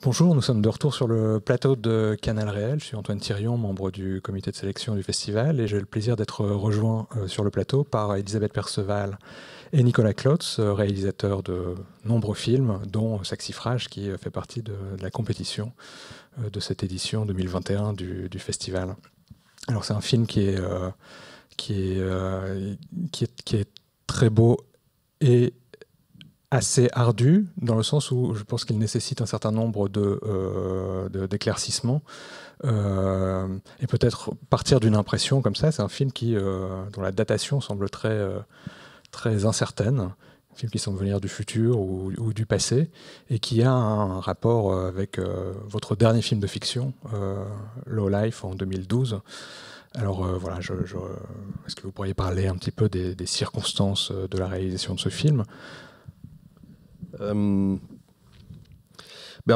Bonjour, nous sommes de retour sur le plateau de Canal Réel. Je suis Antoine Thirion, membre du comité de sélection du festival, et j'ai le plaisir d'être rejoint sur le plateau par Elisabeth Perceval et Nicolas Klotz, réalisateurs de nombreux films, dont Saxifrage, qui fait partie de la compétition de cette édition 2021 du festival. Alors c'est un film qui est très beau et assez ardu, dans le sens où je pense qu'il nécessite un certain nombre d'éclaircissements. Et peut-être partir d'une impression comme ça. C'est un film dont la datation semble très incertaine. Un film qui semble venir du futur ou du passé, et qui a un rapport avec votre dernier film de fiction, Low Life, en 2012. Alors voilà, est-ce que vous pourriez parler un petit peu des circonstances de la réalisation de ce film ? En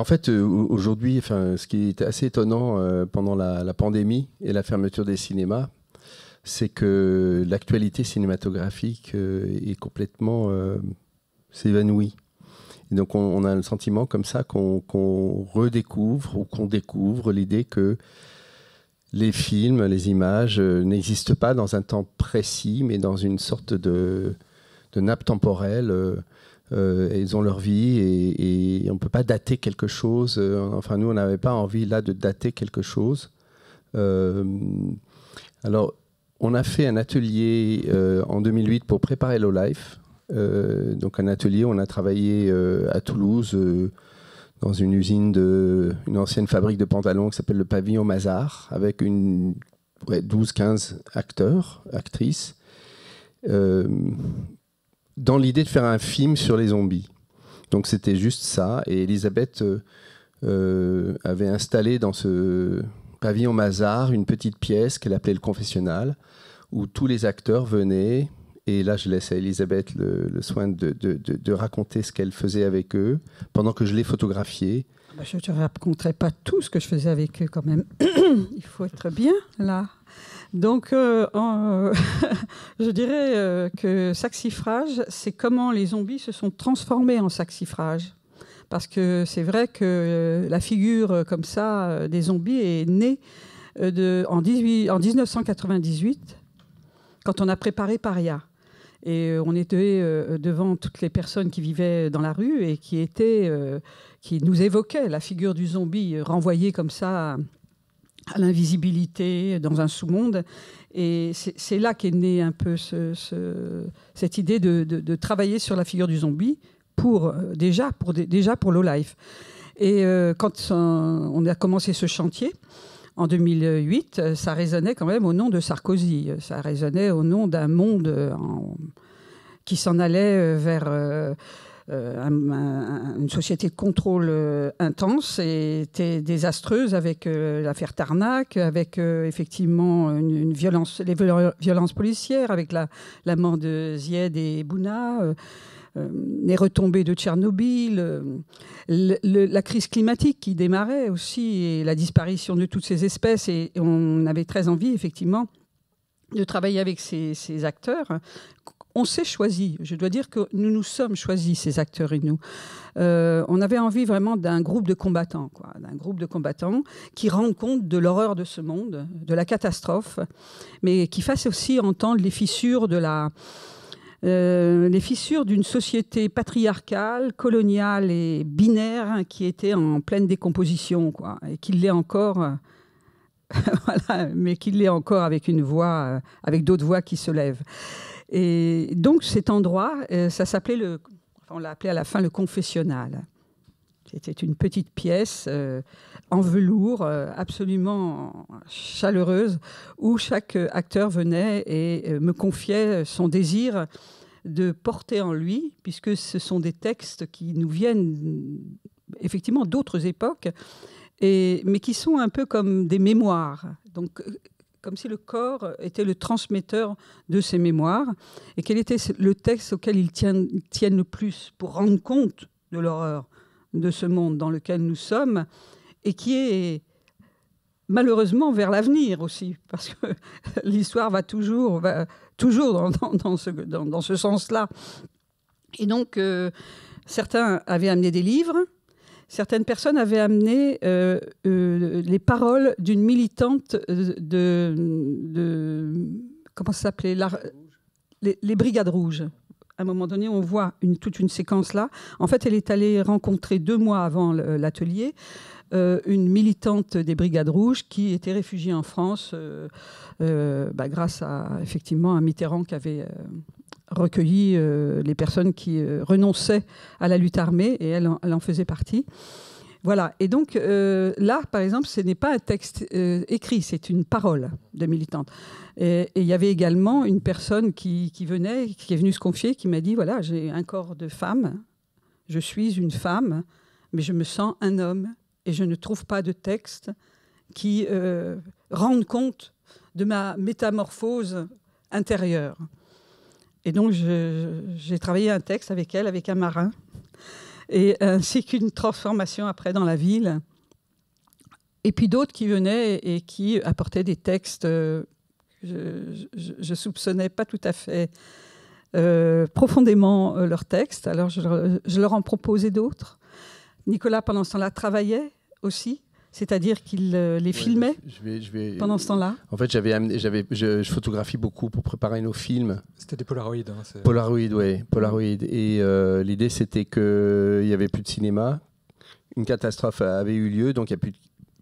fait, aujourd'hui, ce qui est assez étonnant pendant la pandémie et la fermeture des cinémas, c'est que l'actualité cinématographique est complètement s'évanouie. Et donc on a le sentiment comme ça qu'on redécouvre ou qu'on découvre l'idée que les films, les images n'existent pas dans un temps précis, mais dans une sorte de nappe temporelle. Ils ont leur vie et on ne peut pas dater quelque chose. Enfin, nous, on n'avait pas envie là de dater quelque chose. Alors, on a fait un atelier en 2008 pour préparer Low Life. Donc, un atelier, on a travaillé à Toulouse dans une usine une ancienne fabrique de pantalons qui s'appelle le Pavillon Mazars, avec 12-15 acteurs, actrices. Dans l'idée de faire un film sur les zombies. Donc c'était juste ça. Et Elisabeth avait installé dans ce pavillon Mazars une petite pièce qu'elle appelait le confessionnal, où tous les acteurs venaient. Et là, je laisse à Elisabeth le soin de raconter ce qu'elle faisait avec eux, pendant que je les photographiais. Je ne te raconterai pas tout ce que je faisais avec eux quand même. Il faut être bien là. Donc, je dirais que Saxifrage, c'est comment les zombies se sont transformés en saxifrage. Parce que c'est vrai que la figure comme ça des zombies est née en 1998, quand on a préparé Paria. Et on était devant toutes les personnes qui vivaient dans la rue et qui nous évoquaient la figure du zombie renvoyée comme ça à l'invisibilité dans un sous-monde. Et c'est là qu'est née un peu cette idée de travailler sur la figure du zombie déjà pour Low Life. Et quand on a commencé ce chantier, en 2008, ça résonnait quand même au nom de Sarkozy. Ça résonnait au nom d'un monde qui s'en allait vers une société de contrôle intense et était désastreuse, avec l'affaire Tarnac, avec effectivement les violences policières, avec la mort de Zied et Bouna, les retombées de Tchernobyl, la crise climatique qui démarrait aussi, et la disparition de toutes ces espèces. Et on avait très envie, effectivement, de travailler avec ces acteurs. On s'est choisis. Je dois dire que nous nous sommes choisis, ces acteurs et nous. On avait envie vraiment d'un groupe de combattants, d'un groupe de combattants qui rendent compte de l'horreur de ce monde, de la catastrophe, mais qui fassent aussi entendre les fissures d'une société patriarcale, coloniale et binaire qui était en pleine décomposition, et qui l'est encore, voilà, mais qui l'est encore avec avec d'autres voix qui se lèvent. Et donc cet endroit, ça s'appelait on l'a appelé à la fin le confessionnal. C'était une petite pièce en velours, absolument chaleureuse, où chaque acteur venait et me confiait son désir de porter en lui, puisque ce sont des textes qui nous viennent effectivement d'autres époques, mais qui sont un peu comme des mémoires. Donc, comme si le corps était le transmetteur de ces mémoires, et quel était le texte auquel ils tiennent le plus pour rendre compte de l'horreur de ce monde dans lequel nous sommes, et qui est malheureusement vers l'avenir aussi, parce que l'histoire va toujours dans ce sens-là. Et donc, certains avaient amené des livres, certaines personnes avaient amené les paroles d'une militante comment ça s'appelait, les Brigades Rouges. À un moment donné, on voit toute une séquence là. En fait, elle est allée rencontrer 2 mois avant l'atelier une militante des Brigades Rouges qui était réfugiée en France grâce à effectivement un Mitterrand qui avait recueilli les personnes qui renonçaient à la lutte armée, et elle en faisait partie. Voilà. Et donc là, par exemple, ce n'est pas un texte écrit, c'est une parole de militante. Et il y avait également une personne qui est venue se confier, qui m'a dit, voilà, j'ai un corps de femme, je suis une femme, mais je me sens un homme, et je ne trouve pas de texte qui rende compte de ma métamorphose intérieure. Et donc, j'ai travaillé un texte avec elle, avec un marin, et ainsi qu'une transformation après dans la ville. Et puis d'autres qui venaient et qui apportaient des textes, je soupçonnais pas tout à fait profondément leurs textes. Alors je leur en proposais d'autres. Nicolas, pendant ce temps-là, travaillait aussi, c'est-à-dire qu'il les filmait pendant ce temps-là. En fait, je photographie beaucoup pour préparer nos films. C'était des Polaroids. Polaroid. Et l'idée, c'était qu'il n'y avait plus de cinéma. Une catastrophe avait eu lieu, donc il n'y a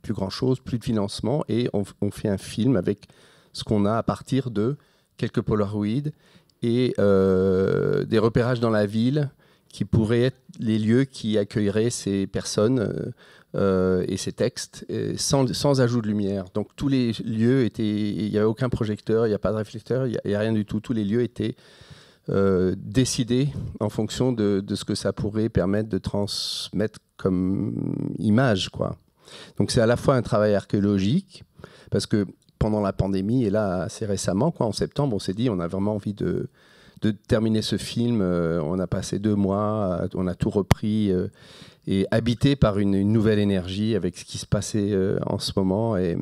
plus grand-chose, plus de financement. Et on fait un film avec ce qu'on a à partir de quelques Polaroids et des repérages dans la ville qui pourraient être les lieux qui accueilleraient ces personnes et ces textes, sans ajout de lumière. Donc tous les lieux il n'y avait aucun projecteur, il n'y a pas de réflecteur, il n'y a rien du tout. Tous les lieux étaient décidés en fonction de ce que ça pourrait permettre de transmettre comme image, quoi. Donc c'est à la fois un travail archéologique, parce que pendant la pandémie, et là assez récemment, quoi, en septembre, on s'est dit on a vraiment envie de terminer ce film. On a passé 2 mois, on a tout repris et habité par une nouvelle énergie avec ce qui se passait en ce moment. Et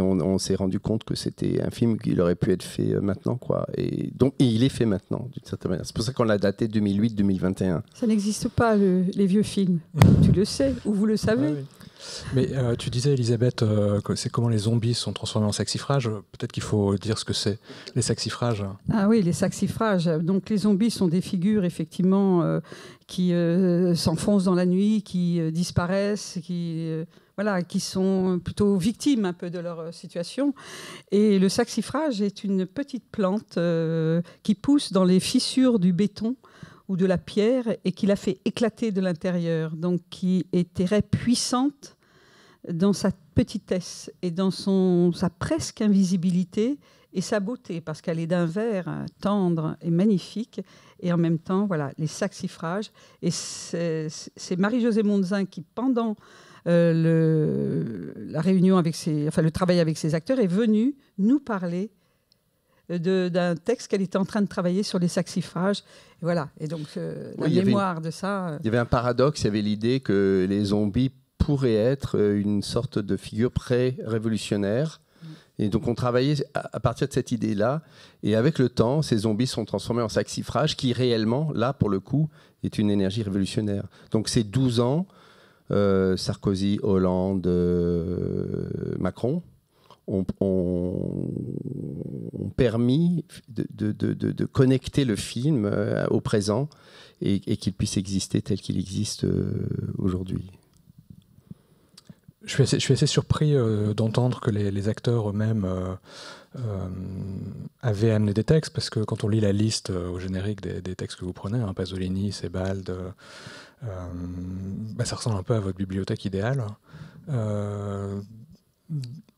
on s'est rendu compte que c'était un film qui aurait pu être fait maintenant, quoi. Et il est fait maintenant, d'une certaine manière. C'est pour ça qu'on l'a daté 2008-2021. Ça n'existe pas, les vieux films. Tu le sais, ou vous le savez. Ah, oui. Mais tu disais, Elisabeth, que c'est comment les zombies sont transformés en saxifrages. Peut-être qu'il faut dire ce que c'est, les saxifrages. Ah oui, les saxifrages. Donc les zombies sont des figures, effectivement, qui s'enfoncent dans la nuit, qui disparaissent, qui sont plutôt victimes un peu de leur situation. Et le saxifrage est une petite plante qui pousse dans les fissures du béton ou de la pierre, et qui la fait éclater de l'intérieur, donc qui est très puissante dans sa petitesse et dans sa presque invisibilité et sa beauté, parce qu'elle est d'un vert tendre et magnifique, et en même temps, voilà, les saxifrages. Et c'est Marie-Josée Monzin qui, pendant la réunion le travail avec ses acteurs, est venue nous parler d'un texte qu'elle était en train de travailler sur les saxifrages. Et voilà. Et donc, la mémoire de ça... Il y avait un paradoxe, il y avait l'idée que les zombies pourraient être une sorte de figure pré-révolutionnaire. Et donc, on travaillait à partir de cette idée-là. Et avec le temps, ces zombies sont transformés en saxifrages qui, réellement, là, pour le coup, est une énergie révolutionnaire. Donc, ces 12 ans, Sarkozy, Hollande, Macron, ont permis de connecter le film au présent et qu'il puisse exister tel qu'il existe aujourd'hui. Je suis assez surpris d'entendre que les acteurs eux-mêmes avaient amené des textes, parce que quand on lit la liste au générique des textes que vous prenez, Pasolini, Sebald, ça ressemble un peu à votre bibliothèque idéale.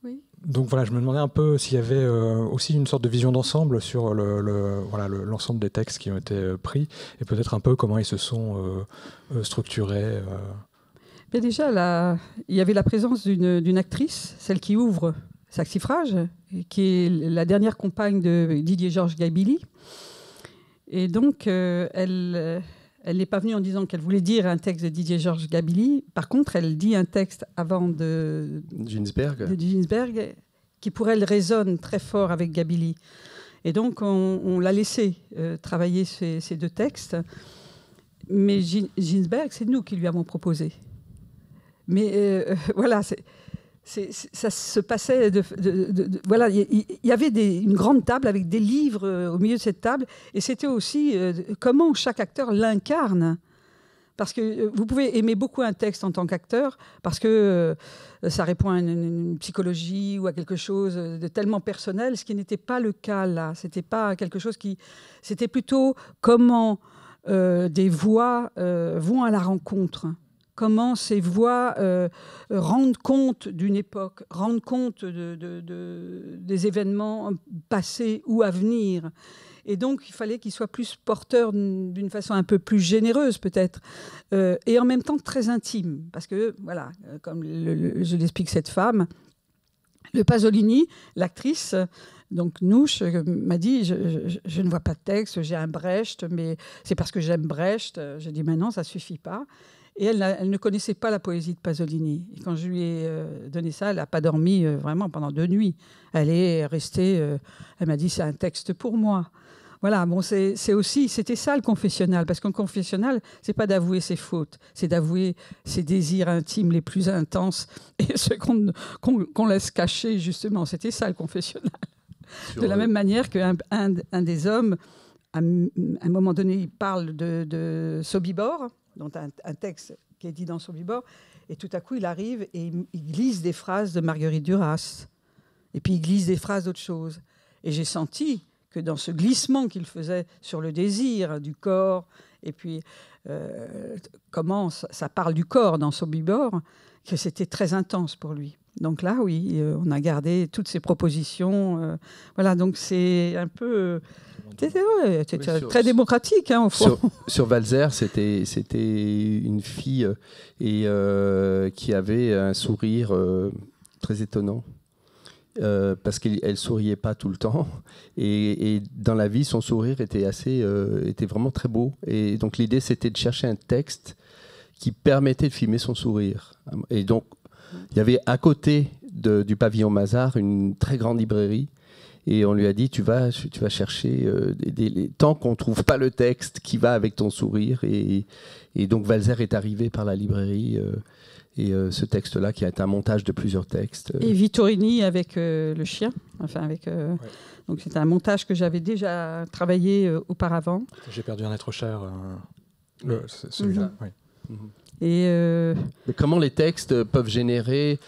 Oui. Donc voilà, je me demandais un peu s'il y avait aussi une sorte de vision d'ensemble sur l'ensemble des textes qui ont été pris, et peut-être un peu comment ils se sont structurés. Mais déjà, il y avait la présence d'une actrice, celle qui ouvre Saxifrage, qui est la dernière compagne de Didier-Georges Gabilly. Et donc, elle n'est pas venue en disant qu'elle voulait dire un texte de Didier-Georges Gabilly. Par contre, elle dit un texte avant de Ginsberg, qui pour elle résonne très fort avec Gabilly. Et donc, on l'a laissé travailler ces 2 textes. Mais Ginsberg, c'est nous qui lui avons proposé. Mais voilà, ça se passait voilà, il y avait une grande table avec des livres au milieu de cette table, et c'était aussi comment chaque acteur l'incarne. Parce que vous pouvez aimer beaucoup un texte en tant qu'acteur, parce que ça répond à une psychologie ou à quelque chose de tellement personnel, ce qui n'était pas le cas là. C'était pas quelque chose qui... C'était plutôt comment des voix vont à la rencontre. Comment ces voix rendent compte d'une époque, rendent compte des événements passés ou à venir. Et donc, il fallait qu'il soit plus porteur d'une façon un peu plus généreuse, peut-être, et en même temps très intime. Parce que, voilà, comme je l'explique cette femme, le Pasolini, l'actrice, donc Nouche, m'a dit je ne vois pas de texte, j'ai un Brecht, mais c'est parce que j'aime Brecht. J'ai dit, mais non, ça ne suffit pas. Et elle ne connaissait pas la poésie de Pasolini. Et quand je lui ai donné ça, elle n'a pas dormi vraiment pendant 2 nuits. Elle est restée... elle m'a dit, c'est un texte pour moi. Voilà, bon, c'était ça le confessionnal. Parce qu'un confessionnal, ce n'est pas d'avouer ses fautes, c'est d'avouer ses désirs intimes les plus intenses et ceux qu'on laisse cacher, justement. C'était ça le confessionnal. De la même manière qu'un des hommes, à un moment donné, il parle de Sobibor, donc un texte qui est dit dans Sobibor, et tout à coup, il arrive et il glisse des phrases de Marguerite Duras. Et puis, il glisse des phrases d'autres choses. Et j'ai senti que dans ce glissement qu'il faisait sur le désir du corps, et puis comment ça parle du corps dans Sobibor, que c'était très intense pour lui. Donc là, oui, on a gardé toutes ces propositions. Voilà, donc c'est un peu... C'était très démocratique, hein, au fond. Sur Walser, c'était une fille qui avait un sourire très étonnant. Parce qu'elle souriait pas tout le temps, et dans la vie, son sourire était vraiment très beau. Et donc l'idée, c'était de chercher un texte qui permettait de filmer son sourire. Et donc, il y avait à côté du pavillon Mazars une très grande librairie. Et on lui a dit, tu vas chercher, tant qu'on ne trouve pas le texte qui va avec ton sourire. Et donc Walser est arrivé par la librairie. Et ce texte-là, qui est un montage de plusieurs textes. Et Vittorini avec le chien. Enfin, avec, donc c'est un montage que j'avais déjà travaillé auparavant. J'ai perdu un être cher, celui-là. Oui. Et mais comment les textes peuvent générer...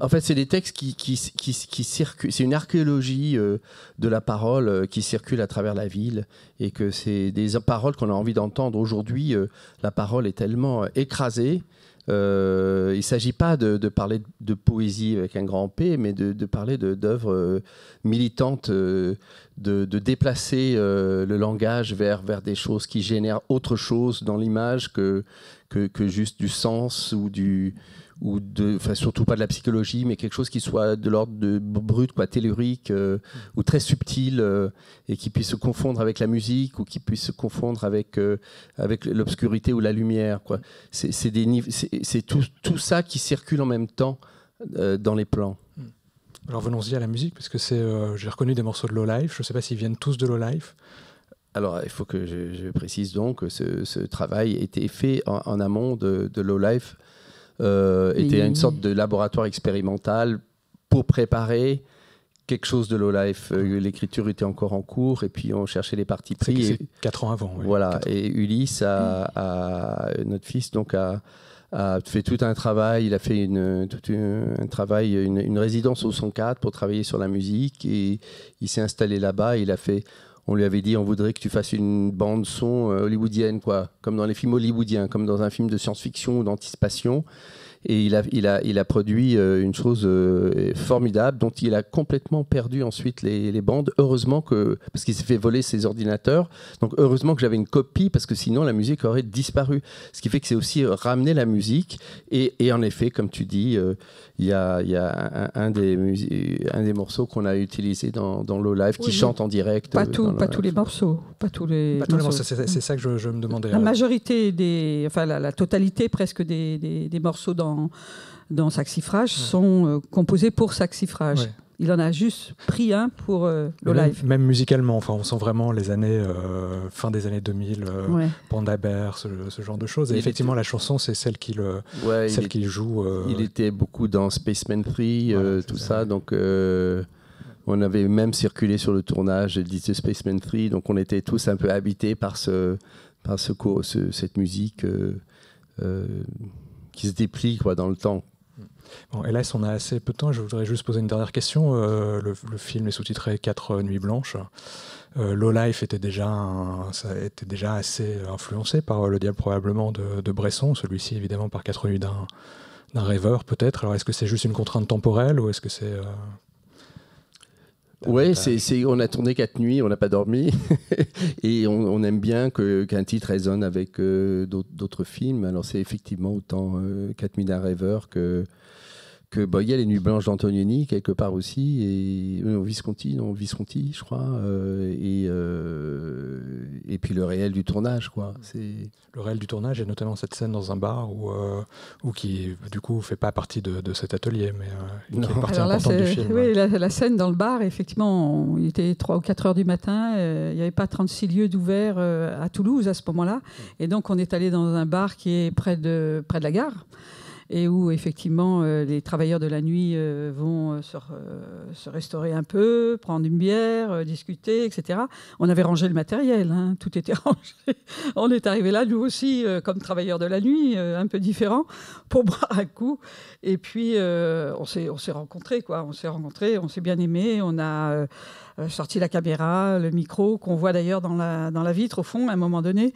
En fait, c'est des textes qui circulent. C'est une archéologie de la parole qui circule à travers la ville, et que c'est des paroles qu'on a envie d'entendre. Aujourd'hui, la parole est tellement écrasée. Il ne s'agit pas de parler de poésie avec un grand P, mais de parler d'œuvres militantes, de déplacer le langage vers des choses qui génèrent autre chose dans l'image que juste du sens enfin, surtout pas de la psychologie, mais quelque chose qui soit de l'ordre de brut, tellurique, ou très subtil, et qui puisse se confondre avec la musique, ou qui puisse se confondre avec l'obscurité ou la lumière, quoi. C'est tout ça qui circule en même temps dans les plans. Alors venons-y à la musique, parce que j'ai reconnu des morceaux de Low Life. Je ne sais pas s'ils viennent tous de Low Life. Alors, il faut que je précise donc que ce travail était fait en amont de Low Life. Était une sorte de laboratoire expérimental pour préparer quelque chose de Low Life. L'écriture était encore en cours, et puis on cherchait les parties pris. C'est 4 ans avant. Oui. Voilà, et Ulysse, notre fils, donc, a fait tout un travail. Il a fait un travail, une résidence au 104 pour travailler sur la musique, et il s'est installé là-bas. On lui avait dit, on voudrait que tu fasses une bande son hollywoodienne, quoi, comme dans les films hollywoodiens, comme dans un film de science-fiction ou d'anticipation. Et il a produit une chose formidable, dont il a complètement perdu ensuite les bandes. Heureusement parce qu'il s'est fait voler ses ordinateurs. Donc heureusement que j'avais une copie, parce que sinon la musique aurait disparu. Ce qui fait que c'est aussi ramener la musique. Et en effet, comme tu dis, il y a un des morceaux qu'on a utilisé dans Low Life, qui chante en direct. Pas tous les morceaux. Pas tous les morceaux. C'est ça que je me demandais. La majorité la totalité presque des morceaux dans Saxifrage sont composés pour Saxifrage. Ouais. Il en a juste pris un pour Low Life. Même musicalement, enfin, on sent vraiment les années, fin des années 2000, Panda Bear, ce genre de choses. Et effectivement, la chanson, c'est celle qu'il joue. Il était beaucoup dans Spaceman 3, tout ça. Donc, on avait même circulé sur le tournage de Spaceman 3. Donc, on était tous un peu habités par cette musique qui se déplie dans le temps. Bon, hélas, on a assez peu de temps. Je voudrais juste poser une dernière question. Le film est sous-titré 4 nuits blanches. Low Life était déjà assez influencé par Le Diable probablement de Bresson. Celui-ci, évidemment, par 4 nuits d'un rêveur, peut-être. Alors, est-ce que c'est juste une contrainte temporelle ou est-ce que c'est... Oui, on a tourné 4 nuits, on n'a pas dormi. Et on aime bien qu'un titre résonne avec d'autres films. Alors, c'est effectivement autant 4 nuits d'un rêveur que il y a les Nuits blanches d'Antonioni quelque part aussi, et Visconti, je crois, et puis le réel du tournage, quoi. Le réel du tournage, et notamment cette scène dans un bar où qui du coup fait pas partie de cet atelier, mais qui est partie importante du film. Oui, la scène dans le bar, effectivement, il était 3 ou 4 heures du matin, il n'y avait pas 36 lieux d'ouvert à Toulouse à ce moment-là, et donc on est allé dans un bar qui est près de la gare, et où effectivement les travailleurs de la nuit vont se restaurer un peu, prendre une bière, discuter, etc. On avait rangé le matériel, hein, tout était rangé. On est arrivé là, nous aussi, comme travailleurs de la nuit, un peu différents, pour boire un coup. Et puis on s'est rencontrés, quoi. On s'est bien aimés. On a sorti la caméra, le micro, qu'on voit d'ailleurs dans la vitre au fond à un moment donné.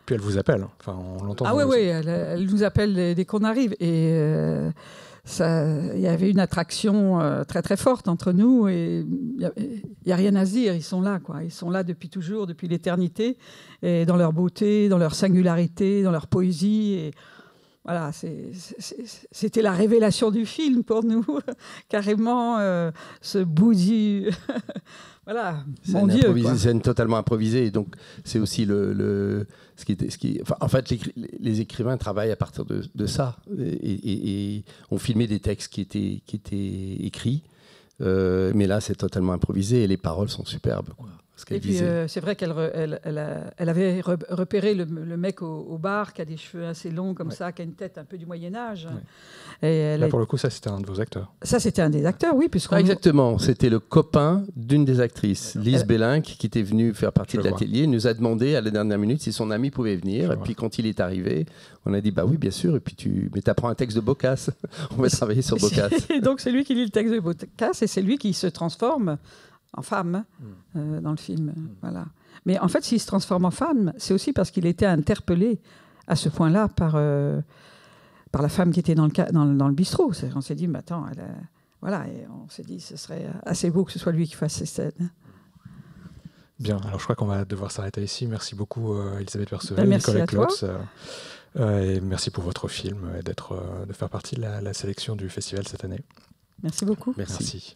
Puis elle vous appelle, enfin, on l'entend. Ah oui, elle nous appelle dès qu'on arrive. Et il y avait une attraction très très forte entre nous. Et il n'y a rien à se dire, ils sont là, quoi. Ils sont là depuis toujours, depuis l'éternité, et dans leur beauté, dans leur singularité, dans leur poésie. Et voilà, c'était la révélation du film pour nous, carrément, ce bout du... Voilà, mon Dieu. C'est une scène totalement improvisée, et donc c'est aussi en fait, les écrivains travaillent à partir de ça, et ont filmé des textes qui étaient écrits, mais là c'est totalement improvisé, et les paroles sont superbes, quoi. Et puis c'est vrai qu'elle avait repéré le mec au bar qui a des cheveux assez longs comme ça, qui a une tête un peu du Moyen-Âge. Et là, pour le coup, ça, c'était un de vos acteurs. Ça, c'était un des acteurs, oui. Exactement. C'était le copain d'une des actrices, Lise Bellinck, qui était venue faire partie de l'atelier, nous a demandé à la dernière minute si son ami pouvait venir. Et puis, quand il est arrivé, on a dit, bah oui, bien sûr. Et puis, mais t'apprends un texte de Boccace. On va travailler sur Boccace. Et donc, c'est lui qui lit le texte de Boccace, et c'est lui qui se transforme en femme dans le film. Voilà. Mais en fait, s'il se transforme en femme, c'est aussi parce qu'il était interpellé à ce point-là par la femme qui était dans le bistrot. On s'est dit, mais attends, voilà, et on s'est dit, ce serait assez beau que ce soit lui qui fasse ces scènes. Bien, alors je crois qu'on va devoir s'arrêter ici. Merci beaucoup Elisabeth Perceval, merci Nicolas à Klotz, et merci pour votre film et de faire partie de la sélection du festival cette année. Merci beaucoup. Merci.